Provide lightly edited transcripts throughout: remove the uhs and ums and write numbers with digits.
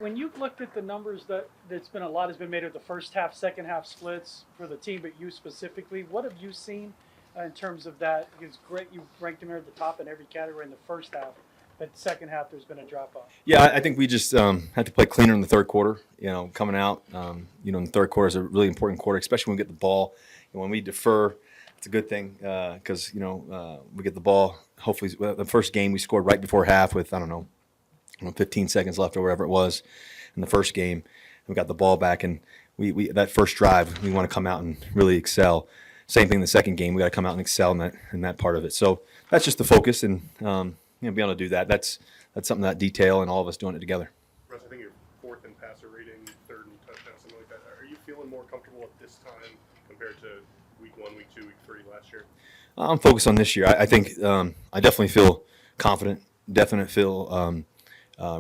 when you've looked at the numbers that's been a lot has been made of the first half, second half splits for the team, but you specifically, what have you seen in terms of that? It's great you ranked them at the top in every category in the first half, but second half there's been a drop off. Yeah, I think we just had to play cleaner in the third quarter. Coming out, in the third quarter is a really important quarter, especially when we get the ball. And when we defer, it's a good thing because we get the ball. Hopefully, the first game we scored right before half with 15 seconds left or whatever it was in the first game. We got the ball back, and we that first drive we want to come out and really excel. Same thing in the second game. We got to come out and excel in that part of it. So that's just the focus, and be able to do that. That's something, that detail, and all of us doing it together. Russ, I think you're fourth in passer rating, third in touchdown, something like that. Are you feeling more comfortable at this time compared to week 1, week 2, week 3 last year? I'm focused on this year. I think I definitely feel confident. Definitely feel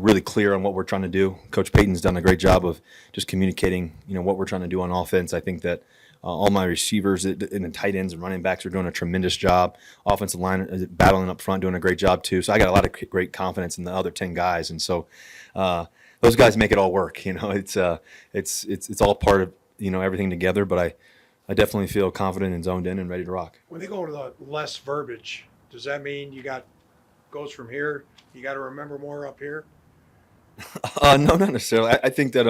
really clear on what we're trying to do. Coach Payton's done a great job of just communicating, what we're trying to do on offense. I think that all my receivers and the tight ends and running backs are doing a tremendous job. Offensive line is battling up front, doing a great job too. So I got a lot of great confidence in the other 10 guys, and so those guys make it all work. It's all part of everything together. But I definitely feel confident and zoned in and ready to rock. When they go to the less verbiage, does that mean goes from here? You got to remember more up here? No, not necessarily. I think that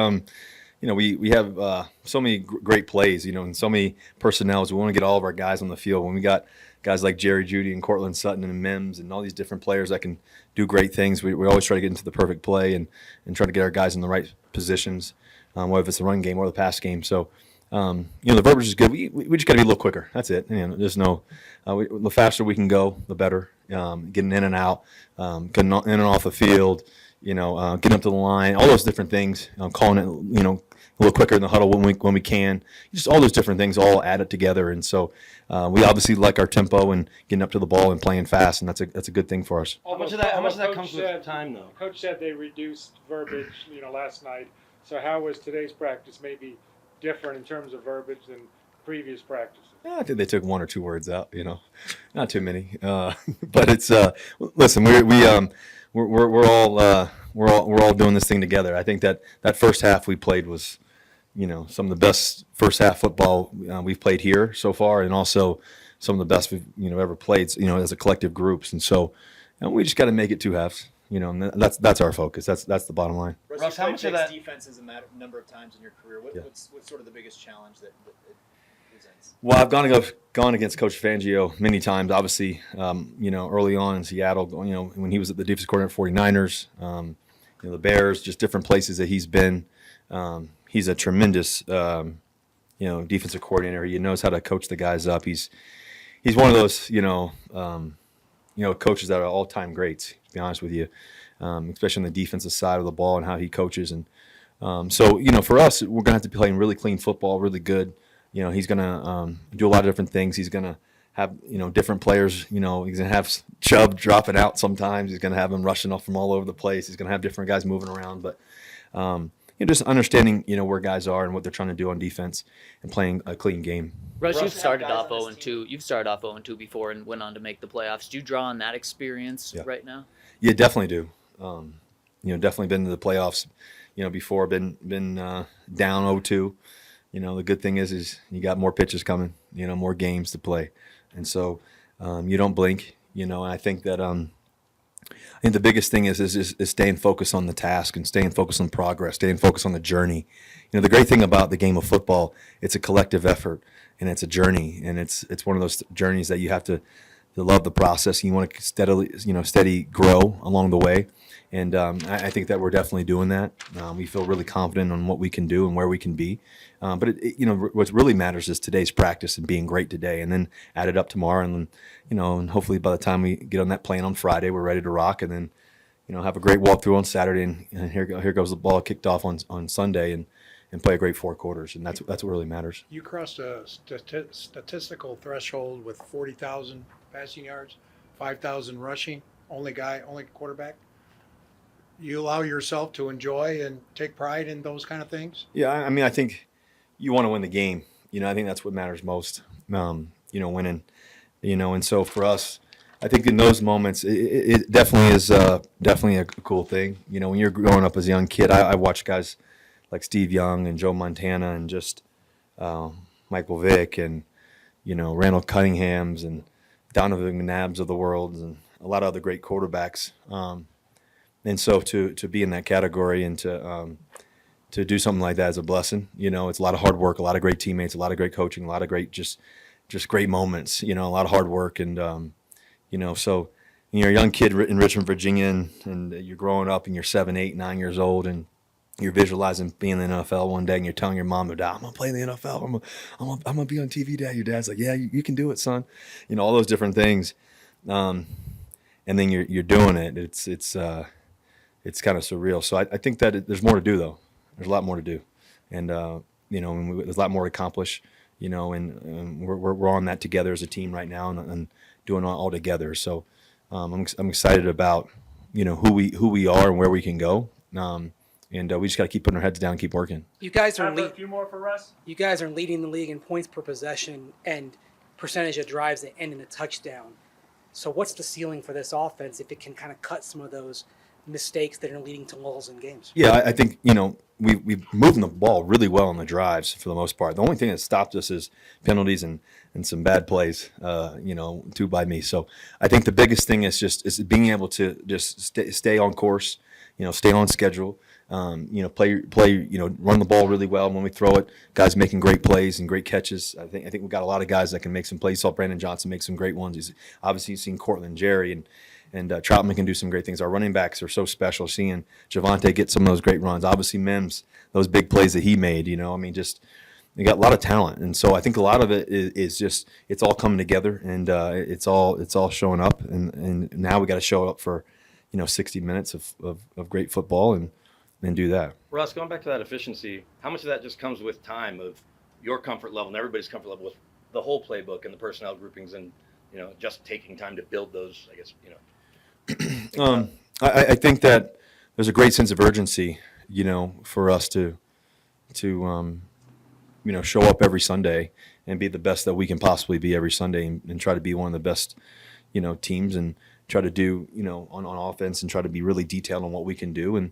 we have so many great plays, and so many personnels. We want to get all of our guys on the field. When we got guys like Jerry Jeudy and Cortland Sutton and Mims and all these different players that can do great things, we always try to get into the perfect play and try to get our guys in the right positions, whether it's the run game or the pass game. So, the verbiage is good. We just got to be a little quicker. That's it. There's no the faster we can go, the better. Getting in and out, getting in and off the field, getting up to the line, all those different things. Calling it, a little quicker in the huddle when we can. Just all those different things all added together, and so we obviously like our tempo and getting up to the ball and playing fast, and that's a good thing for us. How much of that comes with time, though? Coach said they reduced verbiage, last night. So how was today's practice maybe different in terms of verbiage than previous practices? Yeah, I think they took 1 or 2 words out. Not too many. But it's listen, we're all doing this thing together. I think that first half we played was, some of the best first half football we've played here so far, and also some of the best we've ever played. As a collective groups, and so we just got to make it 2 halves. And that's our focus. That's the bottom line. Russ, how much of that defense is a number of times in your career? What's sort of the biggest challenge that it presents? Well, I've gone against Coach Fangio many times. Obviously, early on in Seattle, when he was at the defensive coordinator for 49ers, the Bears, just different places that he's been. He's a tremendous, defensive coordinator. He knows how to coach the guys up. He's one of those, coaches that are all-time greats, to be honest with you, especially on the defensive side of the ball and how he coaches. And so, for us, we're going to have to be playing really clean football, really good. He's going to do a lot of different things. He's going to have, different players. He's going to have Chubb dropping out sometimes. He's going to have him rushing off from all over the place. He's going to have different guys moving around. But, just understanding, where guys are and what they're trying to do on defense and playing a clean game. Russ, you've started off 0-2. You've started off 0-2 before and went on to make the playoffs. Do you draw on that experience right now? Yeah, definitely do. Definitely been to the playoffs, before, been down 0-2. The good thing is you got more pitches coming, more games to play. And so you don't blink, and I think that I think the biggest thing is staying focused on the task and staying focused on progress, staying focused on the journey. The great thing about the game of football, it's a collective effort and it's a journey, and it's one of those journeys that you have to love the process. You want to steady grow along the way. And I think that we're definitely doing that. We feel really confident on what we can do and where we can be. But what really matters is today's practice and being great today, and then add it up tomorrow, and and hopefully by the time we get on that plane on Friday, we're ready to rock, and then have a great walkthrough on Saturday, and here goes the ball kicked off on Sunday, and play a great 4 quarters, and that's what really matters. You crossed a statistical threshold with 40,000 passing yards, 5,000 rushing. Only quarterback. You allow yourself to enjoy and take pride in those kind of things? Yeah, I think you want to win the game. I think that's what matters most. Winning. And so for us, I think in those moments, it definitely is definitely a cool thing. You know, when you're growing up as a young kid, I watched guys like Steve Young and Joe Montana and just Michael Vick and, you know, Randall Cunningham's and Donovan McNabb's of the world and a lot of other great quarterbacks. And so to be in that category and to do something like that is a blessing. You know, it's a lot of hard work, a lot of great teammates, a lot of great coaching, a lot of great just great moments. You know, a lot of hard work and you know, so you're a young kid in Richmond, Virginia, and you're growing up and you're 7, 8, 9 years old and you're visualizing being in the NFL one day and you're telling your mom or dad, I'm going to play in the NFL. I'm gonna be on TV, Dad. Your dad's like, yeah, you can do it, son. You know, all those different things. And then you're doing it. It's kind of surreal. So I think that there's more to do, though. There's a lot more to do. And, you know, there's a lot more to accomplish, you know, and we're on that together as a team right now and doing it all together. So I'm excited about, you know, who we are and where we can go. And we just got to keep putting our heads down and keep working. You guys are A few more for Russ. You guys are leading the league in points per possession and percentage of drives that end in a touchdown. So what's the ceiling for this offense if it can kind of cut some of those mistakes that are leading to lulls in games? Yeah, I think, you know, we've moving the ball really well on the drives for the most part. The only thing that stopped us is penalties and some bad plays, you know, 2 by me. So I think the biggest thing is being able to just stay on course, you know, stay on schedule. You know, play, you know, run the ball really well when we throw it. Guys making great plays and great catches. I think we've got a lot of guys that can make some plays. Saw Brandon Johnson make some great ones. He's obviously seen Cortland, Jerry, and Troutman can do some great things. Our running backs are so special. Seeing Javante get some of those great runs. Obviously, Mims, those big plays that he made. You know, I mean, just they got a lot of talent, and so I think a lot of it is just it's all coming together, and it's all showing up, and now we got to show up for, you know, 60 minutes of great football and do that. Russ, going back to that efficiency, how much of that just comes with time of your comfort level and everybody's comfort level with the whole playbook and the personnel groupings and, you know, just taking time to build those, I guess, you know? I think that there's a great sense of urgency, you know, for us to you know, show up every Sunday and be the best that we can possibly be every Sunday and try to be one of the best, you know, teams and try to do, you know, on offense and try to be really detailed on what we can do and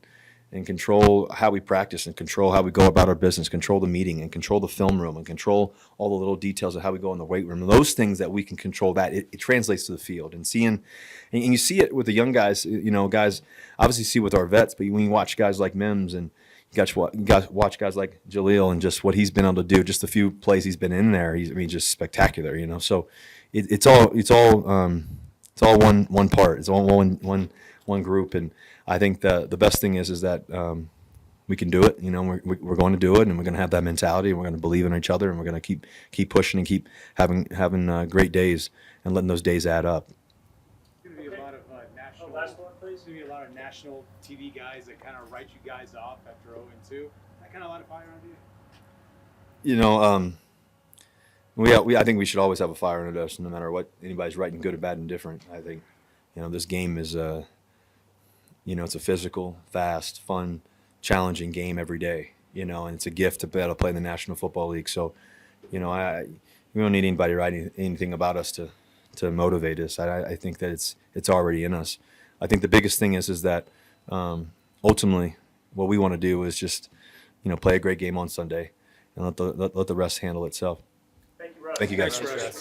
control how we practice and control how we go about our business, control the meeting and control the film room and control all the little details of how we go in the weight room. And those things that we can control, that it translates to the field and you see it with the young guys, you know, guys obviously see with our vets, but when you watch guys like Mims and you watch guys like Jaleel and just what he's been able to do, just a few plays he's been in there, just spectacular, you know. So it's all one part. It's all one group, and I think the best thing is that we can do it. You know, we're going to do it, and we're going to have that mentality, and we're going to believe in each other, and we're going to keep pushing and keep having great days and letting those days add up. There's going to be a lot of national. Last one, please. There's going to be a lot of national TV guys that kind of write you guys off after 0-2. That kind of light a fire under you. You know, I think we should always have a fire under us, no matter what anybody's writing, good or bad, and different. I think, you know, this game is you know, it's a physical, fast, fun, challenging game every day, you know, and it's a gift to be able to play in the National Football League. So, you know, we don't need anybody writing anything about us to motivate us. I think that it's already in us. I think the biggest thing is that ultimately what we want to do is just, you know, play a great game on Sunday and let the rest handle itself. Thank you, Russ. Thank you, guys. Thanks, Russ.